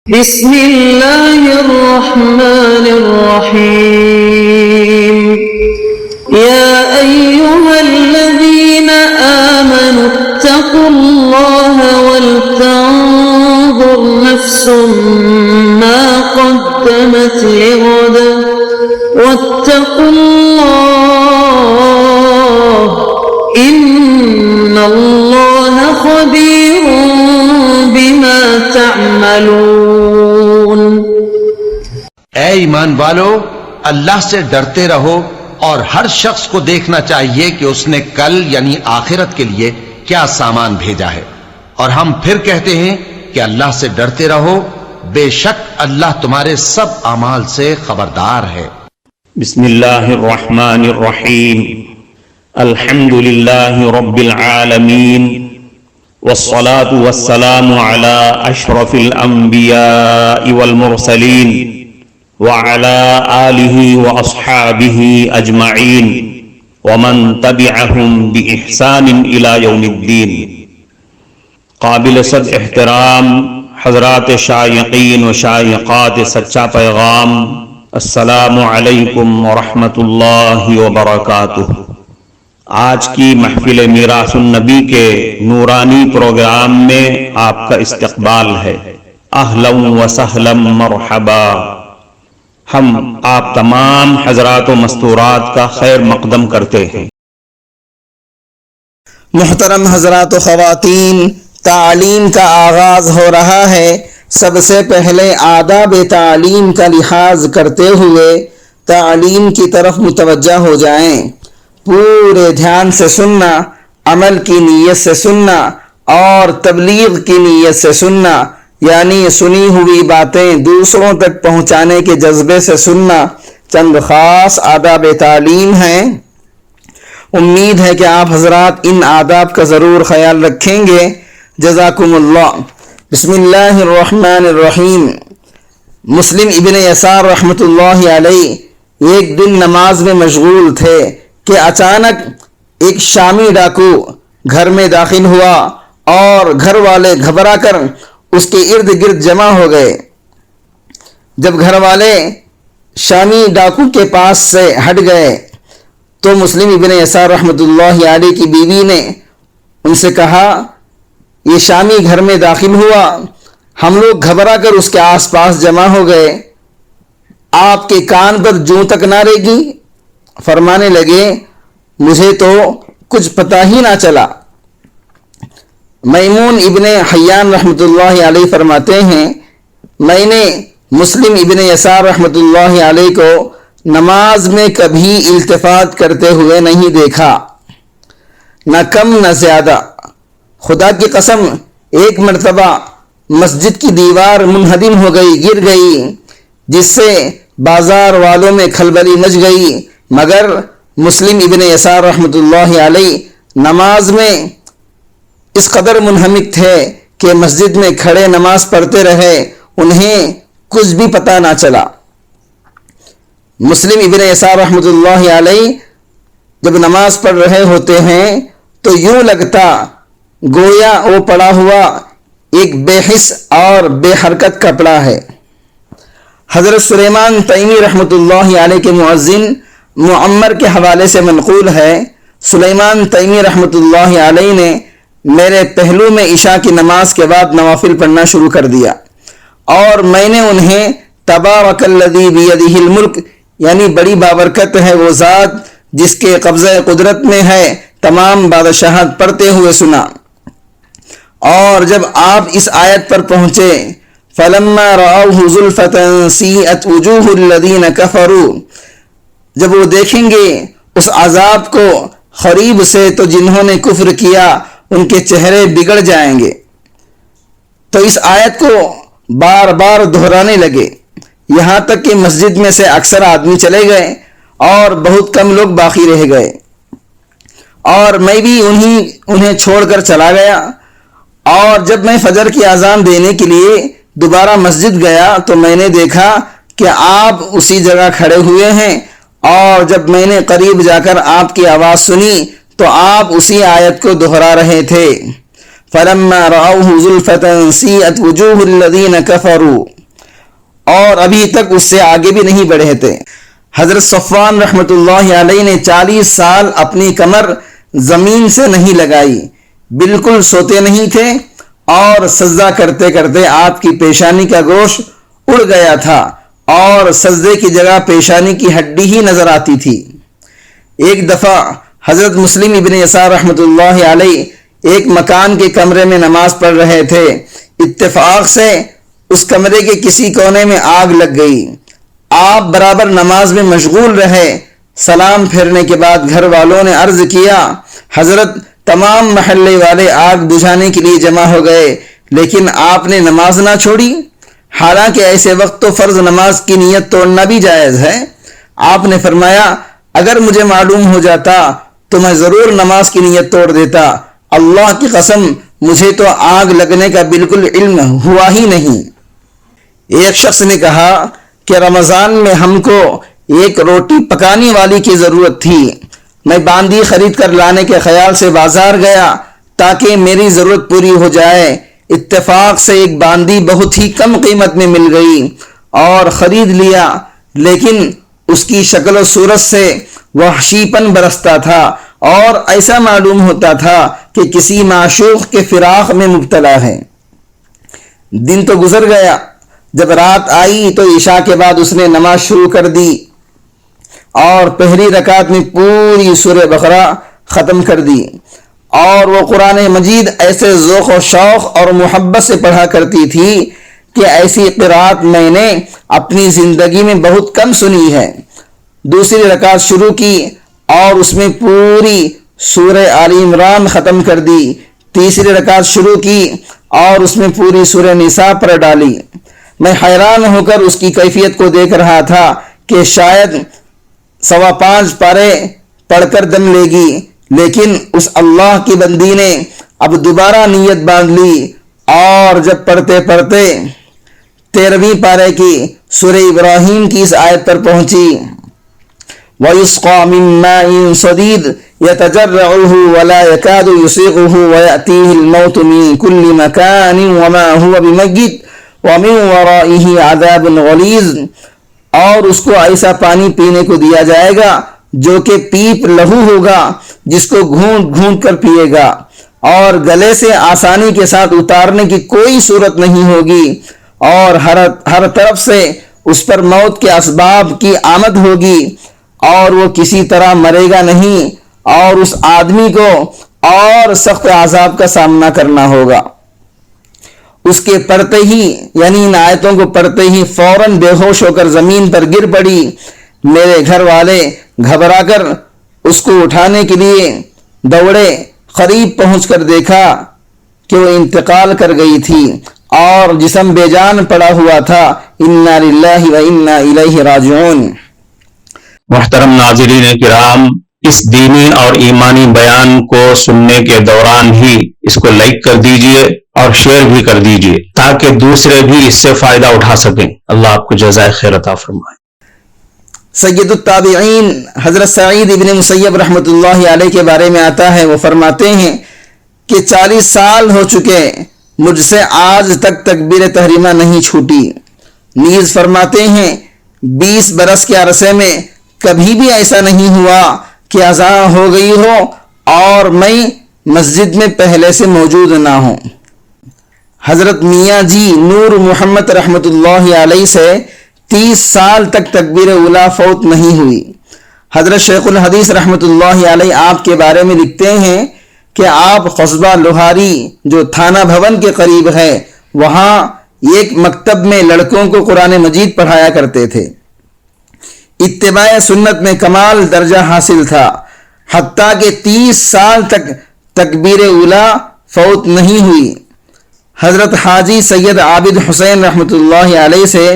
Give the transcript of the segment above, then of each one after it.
بسم اللہ الرحمن الرحیم یا ایہا الذین آمنوا اتقوا اللہ ولتنظر نفس ما قدمت لغد واتقوا اللہ ان اللہ خبیر بما تعملون۔ اے ایمان والو، اللہ سے ڈرتے رہو اور ہر شخص کو دیکھنا چاہیے کہ اس نے کل یعنی آخرت کے لیے کیا سامان بھیجا ہے، اور ہم پھر کہتے ہیں کہ اللہ سے ڈرتے رہو، بے شک اللہ تمہارے سب اعمال سے خبردار ہے۔ بسم اللہ الرحمن الرحیم، الحمد للہ رب العالمین، والصلاة والسلام على اشرف الانبیاء والمرسلین وعلى آلہ واصحابہ اجمعین ومن تبعہم بإحسان الى یوم الدین۔ قابل صد احترام حضرات شائقین و شائقات سچا پیغام، السلام علیکم ورحمۃ اللہ وبرکاتہ۔ آج کی محفل میراث النبی کے نورانی پروگرام میں آپ کا استقبال ہے۔ اہلا و سہلا مرحبا۔ ہم آپ تمام حضرات و مستورات کا خیر مقدم کرتے ہیں۔ محترم حضرات و خواتین، تعلیم کا آغاز ہو رہا ہے۔ سب سے پہلے آداب تعلیم کا لحاظ کرتے ہوئے تعلیم کی طرف متوجہ ہو جائیں۔ پورے دھیان سے سننا، عمل کی نیت سے سننا اور تبلیغ کی نیت سے سننا، یعنی سنی ہوئی باتیں دوسروں تک پہنچانے کے جذبے سے سننا چند خاص آداب تعلیم ہیں۔ امید ہے کہ آپ حضرات ان آداب کا ضرور خیال رکھیں گے۔ جزاکم اللہ۔ بسم اللہ الرحمن الرحیم۔ مسلم ابن یسار رحمۃ اللہ علیہ ایک دن نماز میں مشغول تھے کہ اچانک ایک شامی ڈاکو گھر میں داخل ہوا اور گھر والے گھبرا کر اس کے ارد گرد جمع ہو گئے۔ جب گھر والے شامی ڈاکو کے پاس سے ہٹ گئے تو مسلم ابن یسار رحمۃ اللہ علیہ کی بیوی نے ان سے کہا، یہ شامی گھر میں داخل ہوا، ہم لوگ گھبرا کر اس کے آس پاس جمع ہو گئے، آپ کے کان پر جوں تک نہ ریگی؟ فرمانے لگے، مجھے تو کچھ پتہ ہی نہ چلا۔ میمون ابن حیان رحمۃ اللہ علیہ فرماتے ہیں، میں نے مسلم ابن یسار رحمۃ اللہ علیہ کو نماز میں کبھی التفات کرتے ہوئے نہیں دیکھا، نہ کم نہ زیادہ۔ خدا کی قسم ایک مرتبہ مسجد کی دیوار منہدم ہو گئی، گر گئی، جس سے بازار والوں میں کھلبلی مچ گئی، مگر مسلم ابن یسار رحمۃ اللہ علیہ نماز میں اس قدر منہمک تھے کہ مسجد میں کھڑے نماز پڑھتے رہے، انہیں کچھ بھی پتہ نہ چلا۔ مسلم ابن یسار رحمۃ اللہ علیہ جب نماز پڑھ رہے ہوتے ہیں تو یوں لگتا گویا وہ پڑا ہوا ایک بے حس اور بے حرکت کپڑا ہے۔ حضرت سلیمان تیمی رحمۃ اللہ علیہ کے مؤذن معمر کے حوالے سے منقول ہے، سلیمان تیمی رحمۃ اللہ علیہ نے میرے پہلو میں عشاء کی نماز کے بعد نوافل پڑھنا شروع کر دیا، اور میں نے انہیں تبارک الذی بیدہ الملک، یعنی بڑی بابرکت ہے وہ ذات جس کے قبضہ قدرت میں ہے، تمام بادشاہت پڑھتے ہوئے سنا۔ اور جب آپ اس آیت پر پہنچے، فَلَمَّا رَأَوْهُ زُلْفَةً سِیئَتْ وُجُوهُ الَّذِینَ كَفَرُوا، جب وہ دیکھیں گے اس عذاب کو قریب سے تو جنہوں نے کفر کیا ان کے چہرے بگڑ جائیں گے۔ تو اس آیت کو بار بار دہرانے لگے، یہاں تک کہ مسجد میں سے اکثر آدمی چلے گئے اور بہت کم لوگ باقی رہ گئے، اور میں بھی انہیں چھوڑ کر چلا گیا۔ اور جب میں فجر کی اذان دینے کے لیے دوبارہ مسجد گیا تو میں نے دیکھا کہ آپ اسی جگہ کھڑے ہوئے ہیں، اور جب میں نے قریب جا کر آپ کی آواز سنی تو آپ اسی آیت کو دہرا رہے تھے۔ فَلَمَّا رَأَوْهُ زُلْفَةً سِیئَتْ وُجُوهُ الَّذِینَ كَفَرُوا، اور ابھی تک اس سے آگے بھی نہیں بڑھے تھے۔ حضرت صفوان رحمۃ اللہ علیہ نے 40 سال اپنی کمر زمین سے نہیں لگائی، بالکل سوتے نہیں تھے، اور سجدہ کرتے کرتے آپ کی پیشانی کا گوشت اڑ گیا تھا اور سجدے کی جگہ پیشانی کی ہڈی ہی نظر آتی تھی۔ ایک دفعہ حضرت مسلم ابن یسار رحمۃ اللہ علیہ ایک مکان کے کمرے میں نماز پڑھ رہے تھے، اتفاق سے اس کمرے کے کسی کونے میں آگ لگ گئی۔ آپ برابر نماز میں مشغول رہے۔ سلام پھیرنے کے بعد گھر والوں نے عرض کیا، حضرت تمام محلے والے آگ بجھانے کے لیے جمع ہو گئے، لیکن آپ نے نماز نہ چھوڑی، حالانکہ ایسے وقت تو فرض نماز کی نیت توڑنا بھی جائز ہے۔ آپ نے فرمایا، اگر مجھے معلوم ہو جاتا تو میں ضرور نماز کی نیت توڑ دیتا، اللہ کی قسم مجھے تو آگ لگنے کا بالکل علم ہوا ہی نہیں۔ ایک شخص نے کہا کہ رمضان میں ہم کو ایک روٹی پکانے والی کی ضرورت تھی، میں باندی خرید کر لانے کے خیال سے بازار گیا تاکہ میری ضرورت پوری ہو جائے۔ اتفاق سے ایک باندی بہت ہی کم قیمت میں مل گئی اور خرید لیا، لیکن اس کی شکل و صورت سے وحشی پن برستا تھا اور ایسا معلوم ہوتا تھا کہ کسی معشوق کے فراق میں مبتلا ہے۔ دن تو گزر گیا، جب رات آئی تو عشاء کے بعد اس نے نماز شروع کر دی اور پہلی رکعت میں پوری سورہ بقرہ ختم کر دی، اور وہ قرآن مجید ایسے ذوق و شوق اور محبت سے پڑھا کرتی تھی کہ ایسی قرات میں نے اپنی زندگی میں بہت کم سنی ہے۔ دوسری رکعت شروع کی اور اس میں پوری سورہ آل عمران ختم کر دی۔ تیسری رکعت شروع کی اور اس میں پوری سورہ نساء پڑھ ڈالی۔ میں حیران ہو کر اس کی کیفیت کو دیکھ رہا تھا کہ شاید 5.25 پارے پڑھ کر دم لے گی، لیکن اس اللہ کی بندی نے اب دوبارہ نیت باندھ لی اور جب پڑھتے پڑھتے 13ویں پارے کی سورہ ابراہیم کی اس آیت پر پہنچی، وَيُسْقَى مِن مَّاءٍ صَدِيدٍ يَتَجَرَّعُهُ وَلَا يَكَادُ يُسِيغُهُ وَيَأْتِيهِ الْمَوْتُ مِن كُلِّ مَكَانٍ وَمَا هُوَ بِمَيِّتٍ وَمِن وَرَائِهِ عَذَابٌ غَلِيظٌ، اور اس کو ایسا پانی پینے کو دیا جائے گا جو کہ پیپ لہو ہوگا، جس کو گھونٹ گھونٹ کر پیے گا، اور گلے سے آسانی کے ساتھ اتارنے کی کوئی صورت نہیں ہوگی، اور ہر طرف سے اس پر موت کے اسباب کی آمد ہوگی، اور وہ کسی طرح مرے گا نہیں، اور اس آدمی کو اور سخت عذاب کا سامنا کرنا ہوگا۔ اس کے پڑھتے ہی یعنی ان آیتوں کو پڑھتے ہی فوراً بے ہوش ہو کر زمین پر گر پڑی۔ میرے گھر والے گھبرا کر اس کو اٹھانے کے لیے دوڑے، قریب پہنچ کر دیکھا کہ وہ انتقال کر گئی تھی اور جسم بے جان پڑا ہوا تھا۔ انا للہ و انا الیہ راجعون۔ محترم ناظرین کرام، اس دینی اور ایمانی بیان کو سننے کے دوران ہی اس کو لائک کر دیجئے اور شیئر بھی کر دیجئے تاکہ دوسرے بھی اس سے فائدہ اٹھا سکیں۔ اللہ آپ کو جزائے خیر عطا فرمائے۔ سید التابعین حضرت سعید ابن مسیب رحمۃ اللہ علیہ کے بارے میں آتا ہے، وہ فرماتے ہیں کہ 40 سال ہو چکے، مجھ سے آج تک تکبیر تحریمہ نہیں چھوٹی۔ نیز فرماتے ہیں 20 برس کے عرصے میں کبھی بھی ایسا نہیں ہوا کہ اذان ہو گئی ہو اور میں مسجد میں پہلے سے موجود نہ ہوں۔ حضرت میاں جی نور محمد رحمۃ اللہ علیہ سے 30 سال تک تکبیر اولیٰ فوت نہیں ہوئی۔ حضرت شیخ الحدیث رحمۃ اللہ علیہ آپ کے بارے میں لکھتے ہیں کہ آپ قصبہ لوہاری جو تھانہ بھون کے قریب ہے، وہاں ایک مکتب میں لڑکوں کو قرآن مجید پڑھایا کرتے تھے۔ اتباع سنت میں کمال درجہ حاصل تھا، حتیٰ کہ 30 سال تک تکبیر اولیٰ فوت نہیں ہوئی۔ حضرت حاجی سید عابد حسین رحمۃ اللہ علیہ سے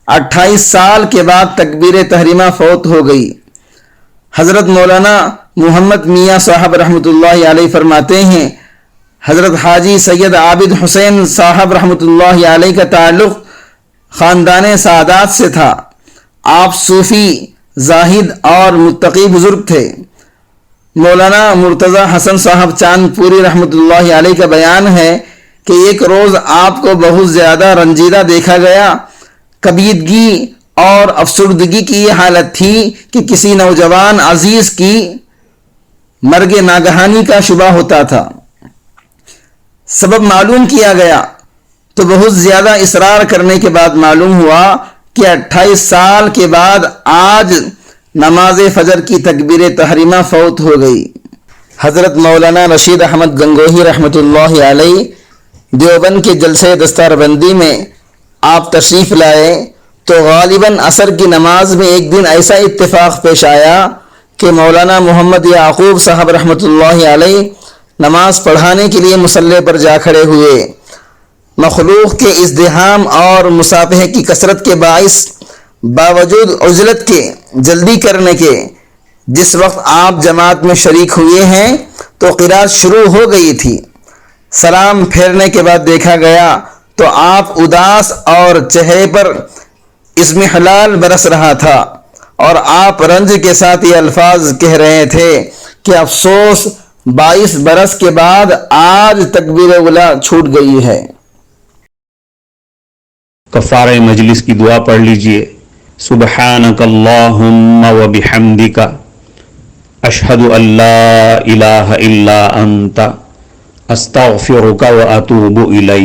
28 سال کے بعد تکبیر تحریمہ فوت ہو گئی۔ حضرت مولانا محمد میاں صاحب رحمۃ اللہ علیہ فرماتے ہیں، حضرت حاجی سید عابد حسین صاحب رحمۃ اللہ علیہ کا تعلق خاندان سعادات سے تھا۔ آپ صوفی، زاہد اور متقی بزرگ تھے۔ مولانا مرتضی حسن صاحب چاند پوری رحمۃ اللہ علیہ کا بیان ہے کہ ایک روز آپ کو بہت زیادہ رنجیدہ دیکھا گیا کبیدگی اور افسردگی کی یہ حالت تھی کہ کسی نوجوان عزیز کی مرگ ناگہانی کا شبہ ہوتا تھا۔ سبب معلوم کیا گیا تو بہت زیادہ اصرار کرنے کے بعد معلوم ہوا کہ 28 سال کے بعد آج نماز فجر کی تکبیر تحریمہ فوت ہو گئی۔ حضرت مولانا رشید احمد گنگوہی رحمۃ اللہ علیہ دیوبند کے جلسے دستار بندی میں آپ تشریف لائے تو غالباً عصر کی نماز میں ایک دن ایسا اتفاق پیش آیا کہ مولانا محمد یعقوب صاحب رحمۃ اللہ علیہ نماز پڑھانے کے لیے مصلی پر جا کھڑے ہوئے۔ مخلوق کے ازدحام اور مصافحے کی کثرت کے باعث باوجود عجلت کے جلدی کرنے کے جس وقت آپ جماعت میں شریک ہوئے ہیں تو قرات شروع ہو گئی تھی۔ سلام پھیرنے کے بعد دیکھا گیا تو آپ اداس اور چہرے پر اضمحلال برس رہا تھا اور آپ رنج کے ساتھ یہ الفاظ کہہ رہے تھے کہ افسوس 22 برس کے بعد آج تکبیر اولیٰ چھوٹ گئی ہے۔ کفارہ مجلس کی دعا پڑھ لیجئے۔ سبحانک اللہم و بحمدک اشہد ان لا الہ الا انت استغفرک و اتوب الیک۔